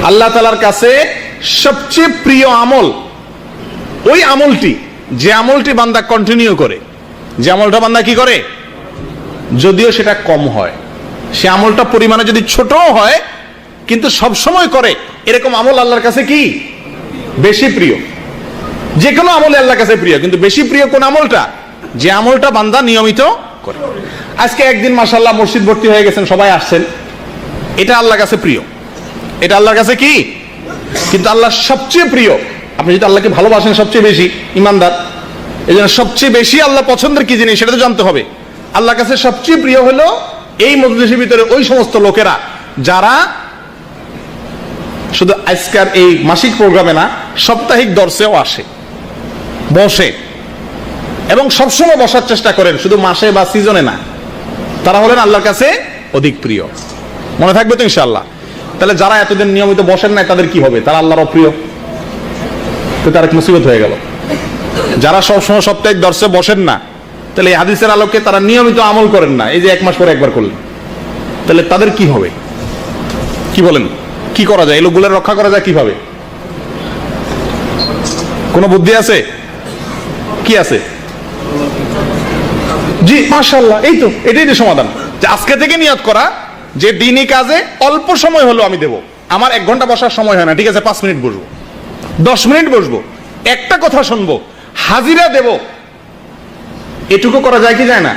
আল্লাহ তাআলার কাছে সবচেয়ে প্রিয় আমল ওই আমলটি, যে আমলটি বান্দা কন্টিনিউ করে, যে আমলটা বান্দা কি করে, যদিও সেটা কম হয়, সে আমলটা পরিমাণে যদি ছোটও হয় কিন্তু সব সময় করে, এরকম আমল আল্লাহর কাছে কি বেশি প্রিয়। যে কোনো আমল আল্লাহর কাছে প্রিয়, কিন্তু বেশি প্রিয় কোন আমলটা, যে আমলটা বান্দা নিয়মিত করে। আজকে একদিন মাশাআল্লাহ মসজিদ ভর্তি হয়ে গেছেন, সবাই আসছেন, এটা আল্লাহর কাছে প্রিয়, এটা আল্লাহর কাছে কি, কিন্তু আল্লাহ সবচেয়ে প্রিয়। আপনি যদি আল্লাহকে ভালোবাসেন সবচেয়ে বেশি, ইমানদার, এই জন্য সবচেয়ে বেশি আল্লাহ পছন্দের কি জিনিস সেটা তো জানতে হবে। আল্লাহর কাছে সবচেয়ে প্রিয় হলো এই মজলিসের ভিতরে ওই সমস্ত লোকেরা যারা শুধু আজকের এই মাসিক প্রোগ্রামে না, সাপ্তাহিক দর্শেও আসে, বসে এবং সবসময় বসার চেষ্টা করেন, শুধু মাসে বা সিজনে না। তারা হলেন আল্লাহর কাছে অধিক প্রিয়। মনে থাকবে তো ইনশাআল্লাহ? তাহলে যারা এতদিন নিয়মিত বসেন নাই তাদের কি হবে? তারা আল্লাহর অপ্রিয়, তো তার এক মুসিবত হয়ে গেল। যারা সবসময় সাপ্তাহিক দর্শে বসেন না, তাহলে এই হাদিসের আলোকে তারা নিয়মিত আমল করেন না, এই যে এক মাস পরে একবার করলেন, তাহলে তাদের কি হবে? কি বলেন, কি করা যায়? এই লোকগুলোর রক্ষা করা যায় কিভাবে? কোন বুদ্ধি আছে? কি আছে? জি মাশাআল্লাহ, এই তো এটাই তো সমাধান। যে আজকে থেকে নিয়ত করা যে দিনই কাজে অল্প সময় হলো আমি দেব। আমার 1 ঘন্টা বসার সময় হয় না, ঠিক আছে 5 মিনিট বসবো, 10 মিনিট বসবো, একটা কথা শুনবো, হাজিরা দেব, এটুকু করা যায় কি যায় না?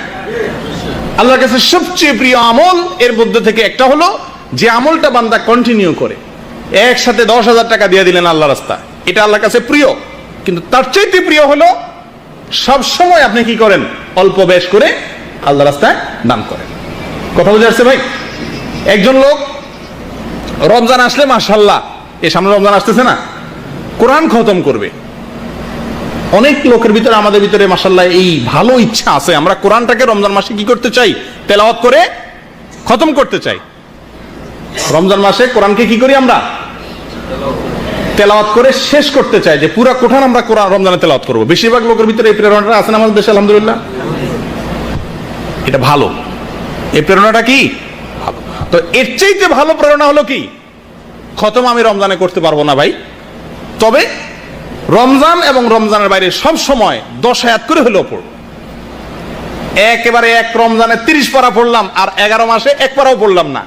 আল্লাহর কাছে সবচেয়ে প্রিয় আমল এর মধ্যে থেকে একটা হলো যে আমলটা বান্দা কন্টিনিউ করে। একসাথে 10,000 টাকা দিয়ে দিলেন আল্লাহ রাস্তা, এটা আল্লাহর কাছে প্রিয়, কিন্তু তার চাইতে প্রিয় হলো সব সময় আপনি কি করেন, অল্প বেশ করে আল্লাহ রাস্তায় দান করেন। কথা বুঝে আসছে ভাই? একজন লোক রমজান আসলে মাশাআল্লাহ, এই সামনে রমজান আসতেছে না, কোরআন খতম করবে। অনেক লোকের ভিতরে, আমাদের ভিতরে মাশাআল্লাহ এই ভালো ইচ্ছা আছে, আমরা কোরআনটাকে রমজান মাসে কি করতে চাই, তেলাওয়াত করে খতম করতে চাই। রমজান মাসে কোরআনকে কি করি আমরা, তেলাওয়াত করে শেষ করতে চাই, যে পুরা কোরআন আমরা কোরআন রমজানে তেলাওয়াত করব। বেশিরভাগ লোকের ভিতরে এই প্রেরণাটা আছে না আমাদের দেশে, আলহামদুলিল্লাহ। এটা ভালো, এই প্রেরণাটা কি ভালো। তো এর চাইতে ভালো প্রেরণা হলো কি, খতম আমি রমজানে করতে পারবো না ভাই, তবে রমজান এবং রমজানের বাইরে সব সময় 10 আয়াত করে হলেও পড়ব। একেবারে এক রমজানে 30 পারা পড়লাম আর 11 মাসে 1 পারাও পড়লাম না,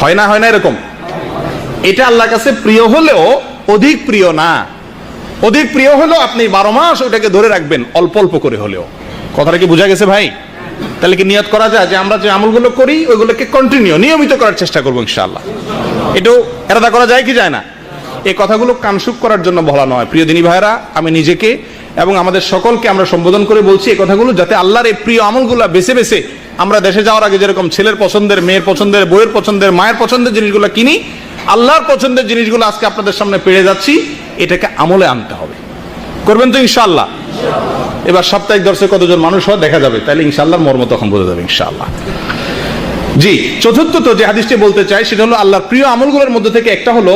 হয় না? হয় না এরকম? এটা আল্লাহর কাছে প্রিয় হলেও অধিক প্রিয় না। অধিক প্রিয় হলো আপনি 12 মাস ওটাকে ধরে রাখবেন, অল্প অল্প করে হলেও। কথাটা কি বোঝা গেছে ভাই? তাহলে কি নিয়ত করা যায় যে আমরা যে আমলগুলো করি ওইগুলোকে কন্টিনিউ নিয়মিত করার চেষ্টা করবো ইনশাআল্লাহ? এটাও এরাদা করা যায় কি যায় না? এই কথাগুলো কানসুক করার জন্য বলা নয় প্রিয় দিনী ভাইরা। আমি নিজেকে এবং আমাদের সকলকে আমরা সম্বোধন করে বলছি এই কথাগুলো, যাতে আল্লাহর এই প্রিয় আমলগুলো বেছে বেছে আমরা দেশে যাওয়ার আগে যেরকম ছেলের পছন্দের, মেয়ের পছন্দের, বইয়ের পছন্দের, মায়ের পছন্দের জিনিসগুলো কিনি, আল্লাহর পছন্দের জিনিসগুলো আজকে আপনাদের সামনে পেড়ে যাচ্ছি, এটাকে আমলে আনতে হবে। করবেন তো ইনশাআল্লাহ? এবার সাপ্তাহিক দর্শে কতজন মানুষ হয় দেখা যাবে, তাহলে ইনশাআল্লাহর মর্ম তখন বোঝা যাবে ইনশাআল্লাহ। জি, চতুর্থত যে হাদিসটি বলতে চাই সেটা হলো আল্লাহর প্রিয় আমলগুলোর মধ্যে থেকে একটা হলো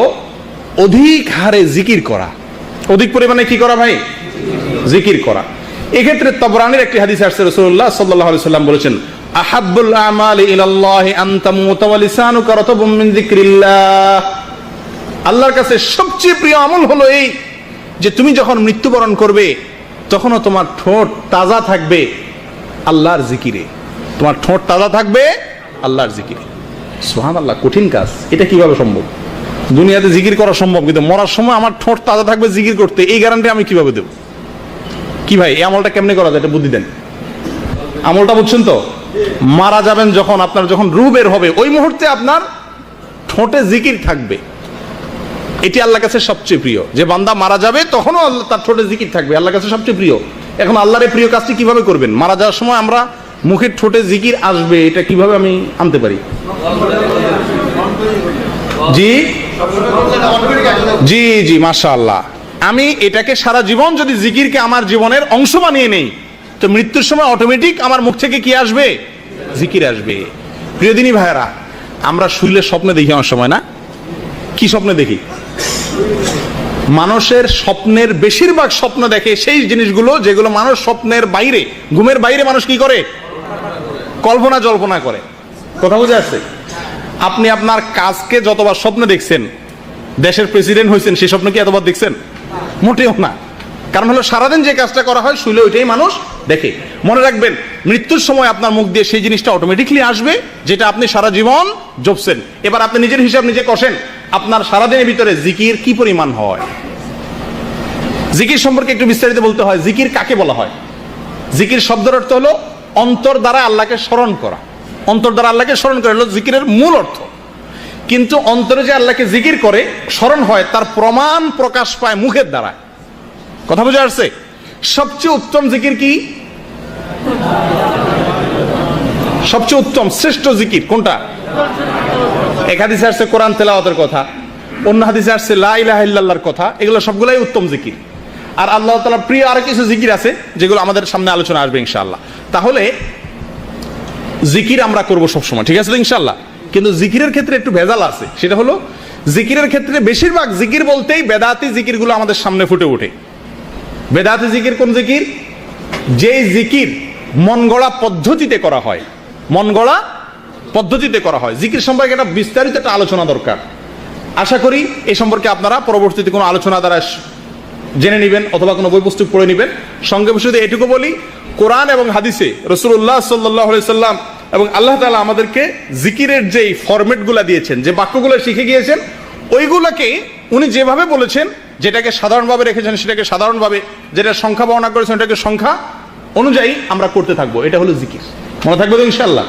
অধিক হারে জিকির করা। অধিক পরিমাণে কি করা ভাই? জিকির করা। এক্ষেত্রে তাবরানির একটি হাদিস আসছে, রাসূলুল্লাহ সাল্লাল্লাহু আলাইহি সাল্লাম বলেছেন, আহাব্বুল আমালি ইলাল্লাহি আন তামুতা ওয়া লিসানুকা রাতাবুম মিন যিকরিল্লাহ। আল্লাহর কাছে সবচেয়ে প্রিয় আমল হলো এই যে তুমি যখন মৃত্যুবরণ করবে তখনও তোমার ঠোঁট তাজা থাকবে আল্লাহর জিকিরে। তোমার ঠোঁট তাজা থাকবে আল্লাহর জিকিরে। সুবহানাল্লাহ, কঠিন কাজ। এটা কিভাবে সম্ভব? দুনিয়াতে জিকির করা সম্ভব, কিন্তু মরার সময় আমার ঠোঁট তাজা থাকবে জিকির করতে, এই গ্যারান্টি আমি কিভাবে দেব? কি ভাই, এই আমলটা কেমনে করা যায়? এটা বুদ্ধি দেন। আমলটা বুঝছেন তো? মারা যাবেন যখন, আপনার যখন রূহ বের হবে ওই মুহূর্তে আপনার ঠোঁটে জিকির থাকবে। এটি আল্লাহর কাছে সবচেয়ে প্রিয়। যে বান্দা মারা যাবে তখনও আল্লাহ তার ঠোঁটে জিকির থাকবে, আল্লাহর কাছে সবচেয়ে প্রিয়। এখন আল্লাহর এই প্রিয় কাজটি কিভাবে করবেন? মারা যাওয়ার সময় আমরা মুখের ঠোঁটে জিকির আসবে, এটা কিভাবে আমি আনতে পারি? জি জি জি মাশাআল্লাহ। আমি এটাকে সারা জীবন যদি জিকিরকে আমার জীবনের অংশ বানিয়ে নেই, তো মৃত্যুর সময় অটোমেটিক আমার মুখ থেকে কি আসবে? জিকির আসবে। প্রিয় দিনী ভাইরা, আমরা শুইলে স্বপ্নে দেখি অনেক সময়, না? কি স্বপ্নে দেখি? মানুষের স্বপ্নের বেশিরভাগ স্বপ্ন দেখে সেই জিনিসগুলো যেগুলো মানুষ স্বপ্নের বাইরে, ঘুমের বাইরে মানুষ কি করে? কল্পনা জল্পনা করে। কথা বুঝে আসছে? আপনি আপনার কাজকে যতবার স্বপ্নে দেখছেন, দেশের প্রেসিডেন্ট হয়েছেন, সেই স্বপ্ন কি এতবার দেখছেন? মোটেও না। কারণ হলো সারাদিন যে কাজটা করা হয় শুলে ওইটাই মানুষ দেখে। মনে রাখবেন, মৃত্যুর সময় আপনার মুখ দিয়ে সেই জিনিসটা অটোমেটিকলি আসবে যেটা আপনি সারা জীবন জপছেন। এবার আপনি নিজের হিসাব নিজে কষেন, আপনার সারাদিনের ভিতরে জিকির কি পরিমাণ হয়। জিকির সম্পর্কে একটু বিস্তারিত বলতে হয়। জিকির কাকে বলা হয়? জিকির শব্দের অর্থ হলো অন্তর দ্বারা আল্লাহকে স্মরণ করা। অন্তর দ্বারা আল্লাহকে স্মরণ করা হলো জিকিরের মূল অর্থ। কিন্তু অন্তরে যে আল্লাহকে জিকির করে, স্মরণ হয়, তার প্রমাণ প্রকাশ পায় মুখের দ্বারা। কথা বোঝা আসছে? সবচেয়ে উত্তম জিকির কি? সবচেয়ে উত্তম শ্রেষ্ঠ জিকির কোনটা? এক হাদিসে আসছে কোরআন তেলাওয়াতের কথা, অন্য হাদিসে আসছে লা ইলাহা ইল্লাল্লাহর কথা। এগুলো সবগুলাই উত্তম জিকির। আর আল্লাহ তাআলার প্রিয় আরো কিছু জিকির আছে যেগুলো আমাদের সামনে আলোচনা আসবে ইনশাআল্লাহ। তাহলে জিকির আমরা করব সবসময়, ঠিক আছে তো ইনশাআল্লাহ। কিন্তু জিকিরের ক্ষেত্রে একটু ভেজাল আছে। সেটা হলো জিকিরের ক্ষেত্রে বেশিরভাগ জিকির বলতেই বেদাতি জিকিরগুলো আমাদের সামনে ফুটে ওঠে। বেদাতি জিকির কোন জিকির? যেই জিকির মন গড়া পদ্ধতিতে করা হয়। মন গড়া পদ্ধতিতে করা হয়। জিকির সম্পর্কে একটা বিস্তারিত একটা আলোচনা দরকার। আশা করি এই সম্পর্কে আপনারা পরবর্তীতে কোনো আলোচনা দ্বারা জেনে নেবেন অথবা কোনো বই পুস্তক পড়ে নেবেন। সঙ্গে বসে এটুকু বলি, কোরআন এবং হাদিসে রাসূলুল্লাহ সাল্লাল্লাহু আলাইহি সাল্লাম এবং আল্লাহ তাআলা আমাদেরকে জিকিরের যেই ফরম্যাটগুলো দিয়েছেন, যে বাক্যগুলো শিখে গিয়েছেন, ওইগুলোকে উনি যেভাবে বলেছেন, যেটাকে সাধারণভাবে রেখেছেন সেটাকে সাধারণভাবে, যেটা সংখ্যা বর্ণনা করেছেন ওটাকে সংখ্যা অনুযায়ী আমরা করতে থাকবো। এটা হলো জিকির। মনে থাকবে তো ইনশাআল্লাহ।